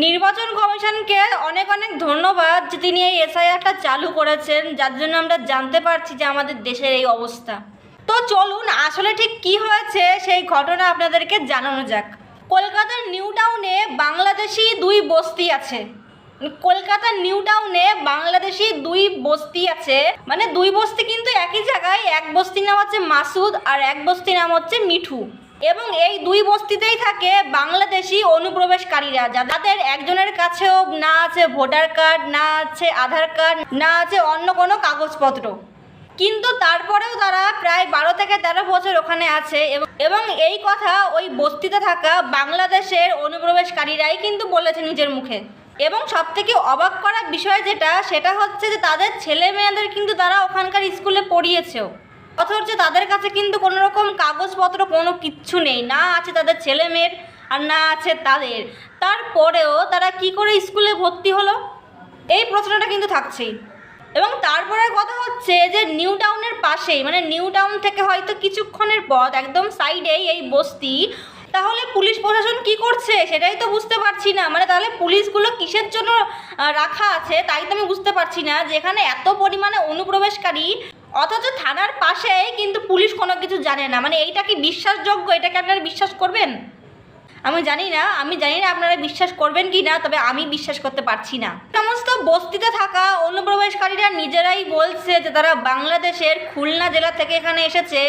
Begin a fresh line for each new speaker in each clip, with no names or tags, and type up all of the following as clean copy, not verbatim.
নির্বাচন কমিশনকে অনেক অনেক ধন্যবাদ যে তিনি এই এসআইআরটা চালু করেছেন, যার জন্য আমরা জানতে পারছি যে আমাদের দেশের এই অবস্থা। তো চলুন আসলে ঠিক কি হয়েছে সেই ঘটনা আপনাদেরকে জানানো যাক। কলকাতার নিউ টাউনে বাংলাদেশি দুই বস্তি আছে। কলকাতার নিউ টাউনে বাংলাদেশি দুই বস্তি আছে, মানে দুই বস্তি কিন্তু একই জায়গায়। এক বস্তির নাম হচ্ছে মাসুদ আর এক বস্তির নাম হচ্ছে মিঠু। এবং এই দুই বস্তিতেই থাকে বাংলাদেশি অনুপ্রবেশকারীরা, যাদের একজনের কাছেও না আছে ভোটার কার্ড, না আছে আধার কার্ড, না আছে অন্য কোনো কাগজপত্র। কিন্তু তারপরেও তারা প্রায় 12 থেকে 13 বছর ওখানে আছে। এবং এই কথা ওই বস্তিতে থাকা বাংলাদেশের অনুপ্রবেশকারীরাই কিন্তু বলেছে নিজের মুখে। এবং সবথেকে অবাক করা বিষয় সেটা হচ্ছে যে তাদের ছেলে মেয়েদের কিন্তু তারা ওখানকার স্কুলে পড়িয়েছেও, অথচ তাদের কাছে কিন্তু কোনো রকম কাগজপত্র কোনো কিচ্ছু নেই, না আছে তাদের ছেলে মেয়ের আর না আছে তাদের। তারপরেও তারা কি করে স্কুলে ভর্তি হলো, এই প্রশ্নটা কিন্তু থাকছেই। এবং তারপরের কথা হচ্ছে যে নিউ টাউনের পাশেই, মানে নিউ টাউন থেকে হয়তো কিছুক্ষণের পথ, একদম সাইডেই এই বস্তি। তাহলে পুলিশ প্রশাসন কি করছে সেটাই তো বুঝতে পারছি না। মানে তাহলে পুলিশগুলো কিসের জন্য রাখা আছে তাই তো আমি বুঝতে পারছি না, যেখানে এত পরিমাণে অনুপ্রবেশকারী অথচ থানার পাশেই কিন্তু পুলিশ কোনো কিছু জানে না। মানে এইটা কি বিশ্বাসযোগ্য? এটাকে আপনারা বিশ্বাস করবেন? আমি জানি না আপনারা বিশ্বাস করবেন কি না, তবে আমি বিশ্বাস করতে পারছি না। সমস্ত বস্তিতে থাকা অনুপ্রবেশকারীরা নিজেরাই বলছে যে তারা বাংলাদেশের খুলনা জেলা থেকে এখানে এসেছে।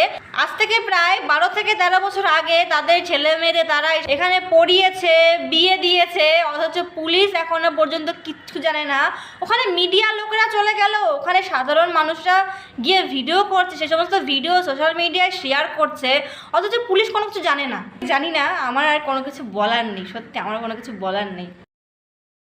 আজ থেকে প্রায় 12 থেকে 13 বছর আগে তাদের ছেলে মেয়েদের তারা এখানে পড়িয়েছে, বিয়ে দিয়েছে, অথচ পুলিশ এখনো পর্যন্ত কিচ্ছু জানে না। ওখানে মিডিয়া লোকেরা চলে গেল, ওখানে সাধারণ মানুষরা গিয়ে ভিডিও করছে, সে সমস্ত ভিডিও সোশ্যাল মিডিয়ায় শেয়ার করছে, অথচ পুলিশ কোনো কিছু জানে না। জানি না, আমার আর কোনো কিছু বলার নেই, সত্যি আমার কোনো কিছু বলার নেই।